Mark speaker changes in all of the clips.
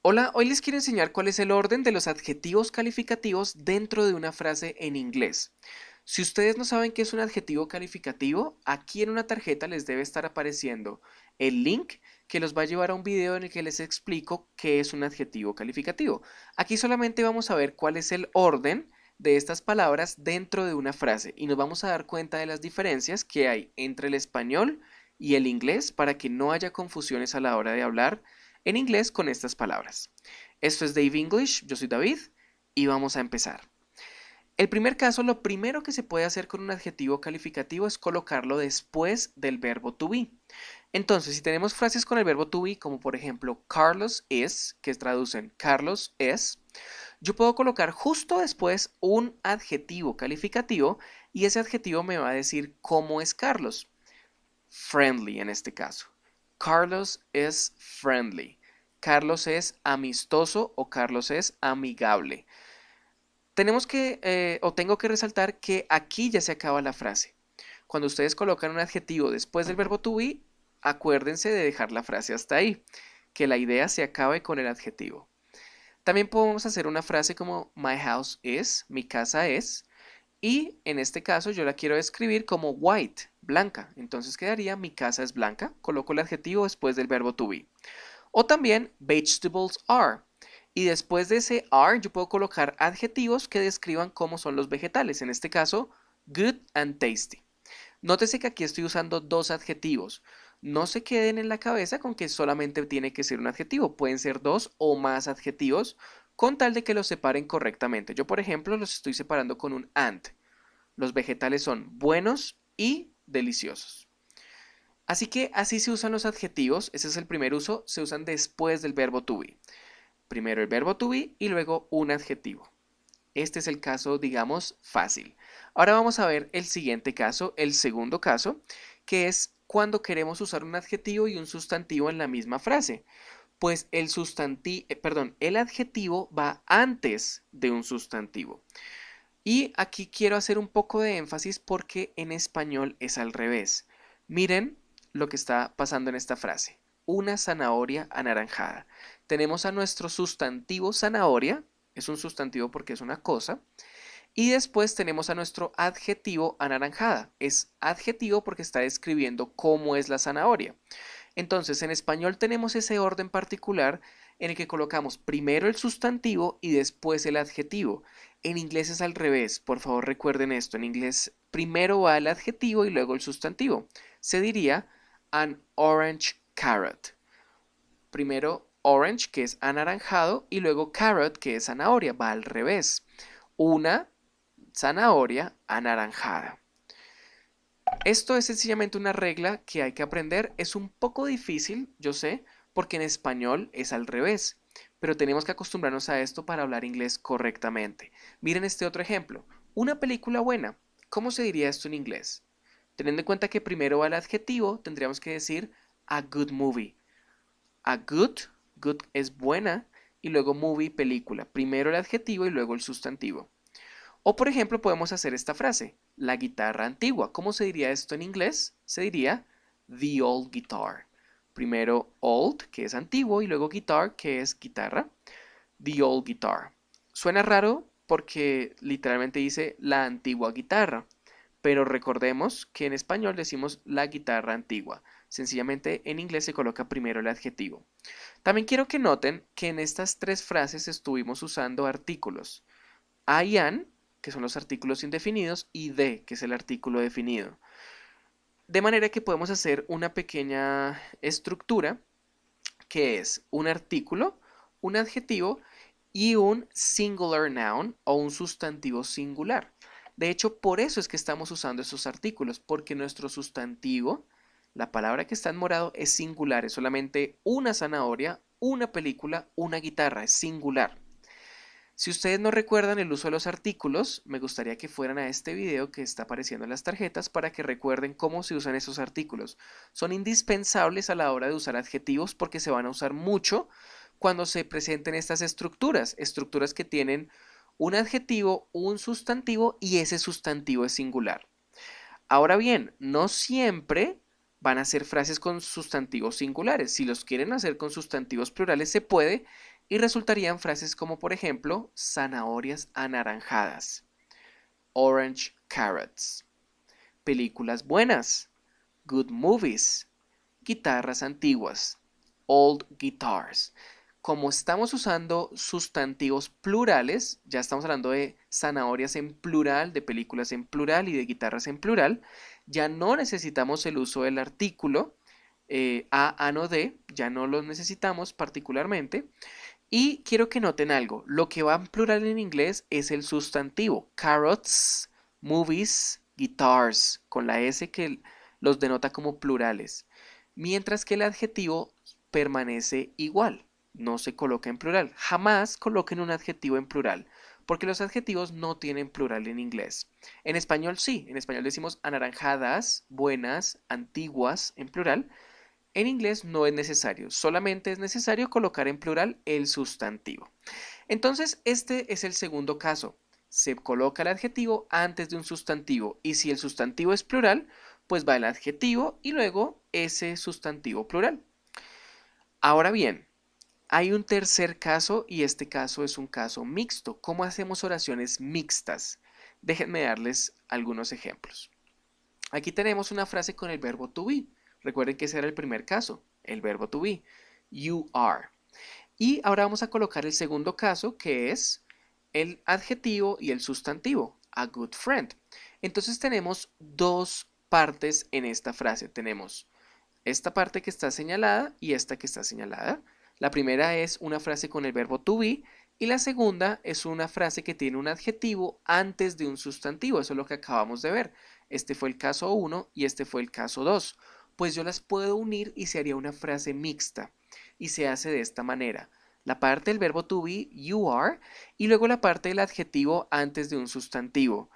Speaker 1: Hola, hoy les quiero enseñar cuál es el orden de los adjetivos calificativos dentro de una frase en inglés. Si ustedes no saben qué es un adjetivo calificativo, aquí en una tarjeta les debe estar apareciendo el link que los va a llevar a un video en el que les explico qué es un adjetivo calificativo. Aquí solamente vamos a ver cuál es el orden de estas palabras dentro de una frase y nos vamos a dar cuenta de las diferencias que hay entre el español y el inglés para que no haya confusiones a la hora de hablar en inglés con estas palabras. Esto es Dave English, yo soy David y vamos a empezar. El primer caso, lo primero que se puede hacer con un adjetivo calificativo es colocarlo después del verbo to be. Entonces, si tenemos frases con el verbo to be, como por ejemplo Carlos is, que traducen Carlos es, yo puedo colocar justo después un adjetivo calificativo y ese adjetivo me va a decir cómo es Carlos. Friendly en este caso. Carlos es friendly. Carlos es amistoso o Carlos es amigable. Tengo que resaltar que aquí ya se acaba la frase. Cuando ustedes colocan un adjetivo después del verbo to be, acuérdense de dejar la frase hasta ahí, que la idea se acabe con el adjetivo. También podemos hacer una frase como my house is, mi casa es, y en este caso yo la quiero describir como white, blanca. Entonces quedaría mi casa es blanca, coloco el adjetivo después del verbo to be. O también vegetables are. Y después de ese are yo puedo colocar adjetivos que describan cómo son los vegetales. En este caso, good and tasty. Nótese que aquí estoy usando dos adjetivos. No se queden en la cabeza con que solamente tiene que ser un adjetivo. Pueden ser dos o más adjetivos con tal de que los separen correctamente. Yo, por ejemplo, los estoy separando con un and. Los vegetales son buenos y deliciosos. Así que así se usan los adjetivos. Ese es el primer uso. Se usan después del verbo to be. Primero el verbo to be y luego un adjetivo. Este es el caso, digamos, fácil. Ahora vamos a ver el siguiente caso, el segundo caso, que es cuando queremos usar un adjetivo y un sustantivo en la misma frase. Pues el adjetivo va antes de un sustantivo. Y aquí quiero hacer un poco de énfasis porque en español es al revés. Miren lo que está pasando en esta frase. Una zanahoria anaranjada. Tenemos a nuestro sustantivo zanahoria, es un sustantivo porque es una cosa, y después tenemos a nuestro adjetivo anaranjada. Es adjetivo porque está describiendo cómo es la zanahoria. Entonces, en español tenemos ese orden particular en el que colocamos primero el sustantivo y después el adjetivo. En inglés es al revés, por favor recuerden esto. En inglés primero va el adjetivo y luego el sustantivo. Se diría an orange carrot. Primero orange, que es anaranjado, y luego carrot, que es zanahoria. Va al revés. Una zanahoria anaranjada. Esto es sencillamente una regla que hay que aprender. Es un poco difícil, yo sé, porque en español es al revés, pero tenemos que acostumbrarnos a esto para hablar inglés correctamente. Miren este otro ejemplo. Una película buena. ¿Cómo se diría esto en inglés? Teniendo en cuenta que primero va el adjetivo, tendríamos que decir a good movie. A good, good es buena, y luego movie, película. Primero el adjetivo y luego el sustantivo. O por ejemplo podemos hacer esta frase, la guitarra antigua. ¿Cómo se diría esto en inglés? Se diría the old guitar. Primero old, que es antiguo, y luego guitar, que es guitarra. The old guitar. Suena raro porque literalmente dice la antigua guitarra, pero recordemos que en español decimos la guitarra antigua. Sencillamente en inglés se coloca primero el adjetivo. También quiero que noten que en estas tres frases estuvimos usando artículos. I am, que son los artículos indefinidos, y de, que es el artículo definido. De manera que podemos hacer una pequeña estructura que es un artículo, un adjetivo y un singular noun o un sustantivo singular. De hecho, por eso es que estamos usando esos artículos, porque nuestro sustantivo, la palabra que está en morado, es singular, es solamente una zanahoria, una película, una guitarra, es singular. Si ustedes no recuerdan el uso de los artículos, me gustaría que fueran a este video que está apareciendo en las tarjetas para que recuerden cómo se usan esos artículos. Son indispensables a la hora de usar adjetivos porque se van a usar mucho cuando se presenten estas estructuras que tienen un adjetivo, un sustantivo y ese sustantivo es singular. Ahora bien, no siempre van a ser frases con sustantivos singulares. Si los quieren hacer con sustantivos plurales se puede y resultarían frases como por ejemplo zanahorias anaranjadas, orange carrots, películas buenas, good movies, guitarras antiguas, old guitars. Como estamos usando sustantivos plurales, ya estamos hablando de zanahorias en plural, de películas en plural y de guitarras en plural, ya no necesitamos el uso del artículo a, no, de, ya no lo necesitamos particularmente. Y quiero que noten algo, lo que va en plural en inglés es el sustantivo, carrots, movies, guitars, con la S que los denota como plurales, mientras que el adjetivo permanece igual, no se coloca en plural. Jamás coloquen un adjetivo en plural, porque los adjetivos no tienen plural en inglés. En español sí, en español decimos anaranjadas, buenas, antiguas en plural. En inglés no es necesario, solamente es necesario colocar en plural el sustantivo. Entonces, este es el segundo caso. Se coloca el adjetivo antes de un sustantivo y si el sustantivo es plural, pues va el adjetivo y luego ese sustantivo plural. Ahora bien, hay un tercer caso y este caso es un caso mixto. ¿Cómo hacemos oraciones mixtas? Déjenme darles algunos ejemplos. Aquí tenemos una frase con el verbo to be. Recuerden que ese era el primer caso, el verbo to be. You are. Y ahora vamos a colocar el segundo caso, que es el adjetivo y el sustantivo, a good friend. Entonces tenemos dos partes en esta frase. Tenemos esta parte que está señalada y esta que está señalada. La primera es una frase con el verbo to be y la segunda es una frase que tiene un adjetivo antes de un sustantivo. Eso es lo que acabamos de ver. Este fue el caso 1 y este fue el caso 2. Pues yo las puedo unir y se haría una frase mixta. Y se hace de esta manera. La parte del verbo to be, you are, y luego la parte del adjetivo antes de un sustantivo.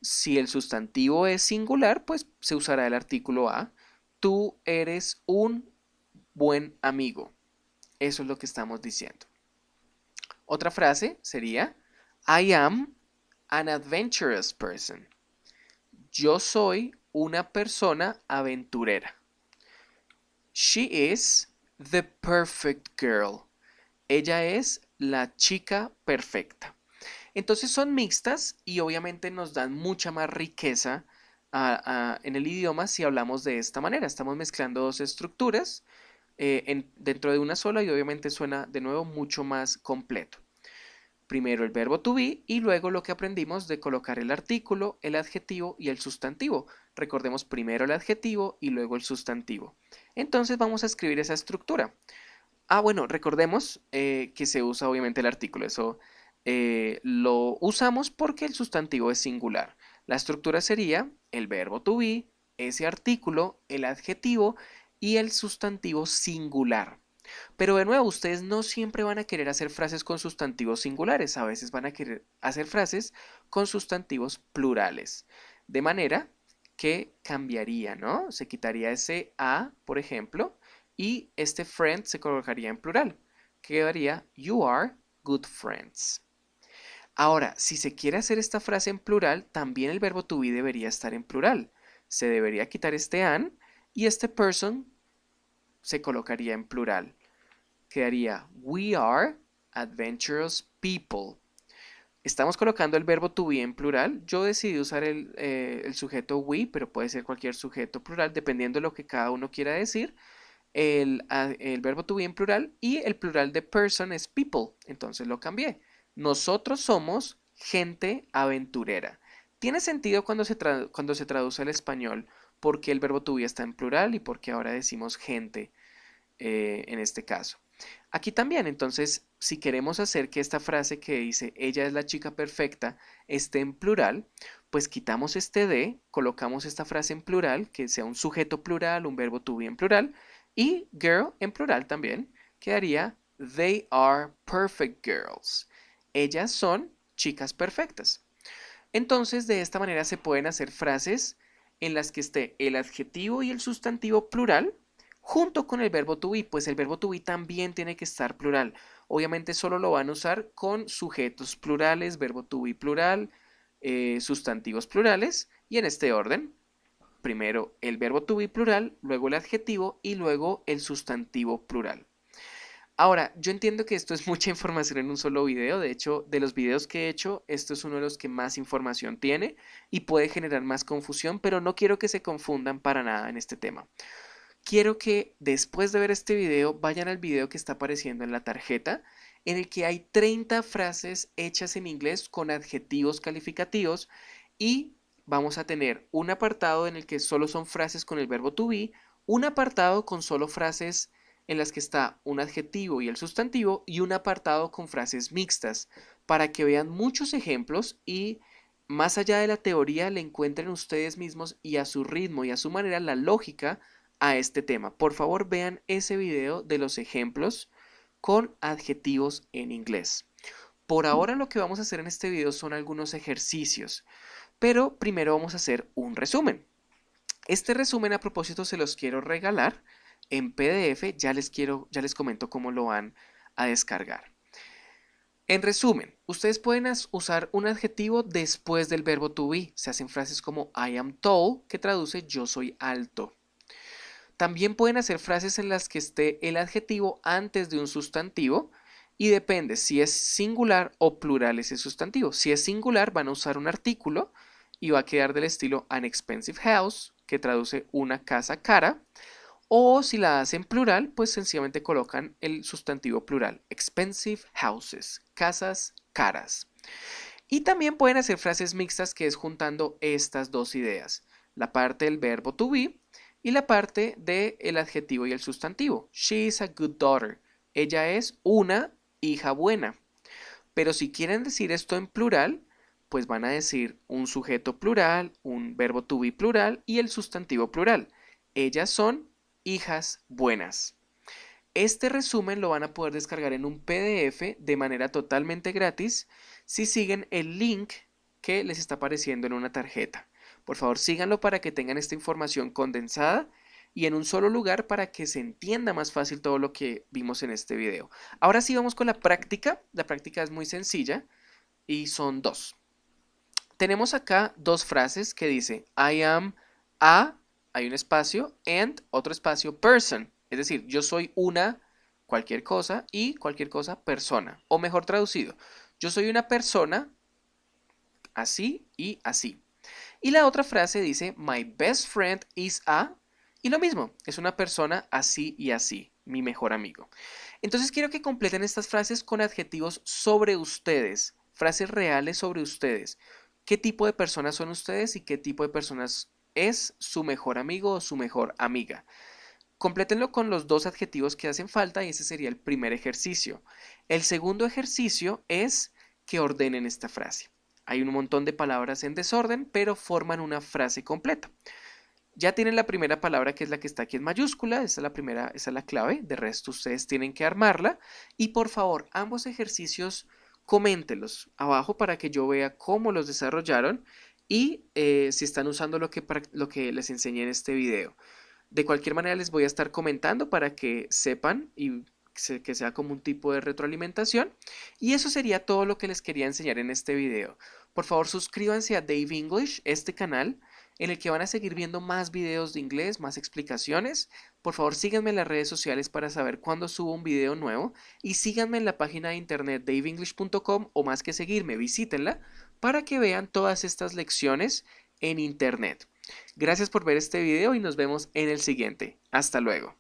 Speaker 1: Si el sustantivo es singular, pues se usará el artículo a. Tú eres un buen amigo. Eso es lo que estamos diciendo. Otra frase sería, I am an adventurous person. Yo soy una persona aventurera. She is the perfect girl. Ella es la chica perfecta. Entonces son mixtas y obviamente nos dan mucha más riqueza en el idioma si hablamos de esta manera. Estamos mezclando dos estructuras dentro de una sola y obviamente suena de nuevo mucho más completo. Primero el verbo to be y luego lo que aprendimos de colocar el artículo, el adjetivo y el sustantivo. Recordemos primero el adjetivo y luego el sustantivo. Entonces vamos a escribir esa estructura. Bueno, recordemos que se usa obviamente el artículo. Eso lo usamos porque el sustantivo es singular. La estructura sería el verbo to be, ese artículo, el adjetivo y el sustantivo singular. Pero de nuevo, ustedes no siempre van a querer hacer frases con sustantivos singulares, a veces van a querer hacer frases con sustantivos plurales. De manera que cambiaría, ¿no? Se quitaría ese a, por ejemplo, y este friend se colocaría en plural. Quedaría you are good friends. Ahora, si se quiere hacer esta frase en plural, también el verbo to be debería estar en plural. Se debería quitar este an y este person se colocaría en plural. Quedaría we are adventurous people. Estamos colocando el verbo to be en plural. Yo decidí usar el sujeto we, pero puede ser cualquier sujeto plural, dependiendo de lo que cada uno quiera decir. El verbo to be en plural y el plural de person es people. Entonces lo cambié. Nosotros somos gente aventurera. Tiene sentido cuando se traduce al español porque el verbo to be está en plural y porque ahora decimos gente en este caso. Aquí también, entonces, si queremos hacer que esta frase que dice ella es la chica perfecta esté en plural, pues quitamos este de, colocamos esta frase en plural, que sea un sujeto plural, un verbo to be en plural, y girl en plural también, quedaría they are perfect girls. Ellas son chicas perfectas. Entonces, de esta manera se pueden hacer frases en las que esté el adjetivo y el sustantivo plural, junto con el verbo to be, pues el verbo to be también tiene que estar plural. Obviamente solo lo van a usar con sujetos plurales, verbo to be plural, sustantivos plurales y en este orden. Primero el verbo to be plural, luego el adjetivo y luego el sustantivo plural. Ahora, yo entiendo que esto es mucha información en un solo video. De hecho, de los videos que he hecho, esto es uno de los que más información tiene y puede generar más confusión, pero no quiero que se confundan para nada en este tema. Quiero que después de ver este video vayan al video que está apareciendo en la tarjeta, en el que hay 30 frases hechas en inglés con adjetivos calificativos y vamos a tener un apartado en el que solo son frases con el verbo to be, un apartado con solo frases en las que está un adjetivo y el sustantivo y un apartado con frases mixtas para que vean muchos ejemplos y más allá de la teoría le encuentren ustedes mismos y a su ritmo y a su manera la lógica a este tema. Por favor, vean ese video de los ejemplos con adjetivos en inglés. Por ahora lo que vamos a hacer en este video son algunos ejercicios, pero primero vamos a hacer un resumen. Este resumen a propósito se los quiero regalar en PDF, ya les comento cómo lo van a descargar. En resumen, ustedes pueden usar un adjetivo después del verbo to be. Se hacen frases como I am tall, que traduce yo soy alto. También pueden hacer frases en las que esté el adjetivo antes de un sustantivo y depende si es singular o plural ese sustantivo. Si es singular van a usar un artículo y va a quedar del estilo an expensive house, que traduce una casa cara. O si la hacen plural, pues sencillamente colocan el sustantivo plural, expensive houses, casas caras. Y también pueden hacer frases mixtas, que es juntando estas dos ideas, la parte del verbo to be y la parte del adjetivo y el sustantivo. She is a good daughter. Ella es una hija buena. Pero si quieren decir esto en plural, pues van a decir un sujeto plural, un verbo to be plural y el sustantivo plural. Ellas son hijas buenas. Este resumen lo van a poder descargar en un PDF de manera totalmente gratis si siguen el link que les está apareciendo en una tarjeta. Por favor, síganlo para que tengan esta información condensada y en un solo lugar para que se entienda más fácil todo lo que vimos en este video. Ahora sí vamos con la práctica. La práctica es muy sencilla y son dos. Tenemos acá dos frases que dice I am a, hay un espacio, and otro espacio, person. Es decir, yo soy una cualquier cosa y cualquier cosa persona. O mejor traducido, yo soy una persona así y así. Y la otra frase dice my best friend is a, y lo mismo, es una persona así y así, mi mejor amigo. Entonces quiero que completen estas frases con adjetivos sobre ustedes, frases reales sobre ustedes. ¿Qué tipo de personas son ustedes y qué tipo de personas es su mejor amigo o su mejor amiga? Complétenlo con los dos adjetivos que hacen falta y ese sería el primer ejercicio. El segundo ejercicio es que ordenen esta frase. Hay un montón de palabras en desorden, pero forman una frase completa. Ya tienen la primera palabra, que es la que está aquí en mayúscula, esa es la primera, esa es la clave, de resto ustedes tienen que armarla. Y por favor, ambos ejercicios coméntelos abajo para que yo vea cómo los desarrollaron y si están usando lo que les enseñé en este video. De cualquier manera les voy a estar comentando para que sepan y que sea como un tipo de retroalimentación. Y eso sería todo lo que les quería enseñar en este video. Por favor, suscríbanse a Dave English, este canal, en el que van a seguir viendo más videos de inglés, más explicaciones. Por favor, síganme en las redes sociales para saber cuándo subo un video nuevo. Y síganme en la página de internet daveenglish.com, o más que seguirme, visítenla para que vean todas estas lecciones en internet. Gracias por ver este video y nos vemos en el siguiente. Hasta luego.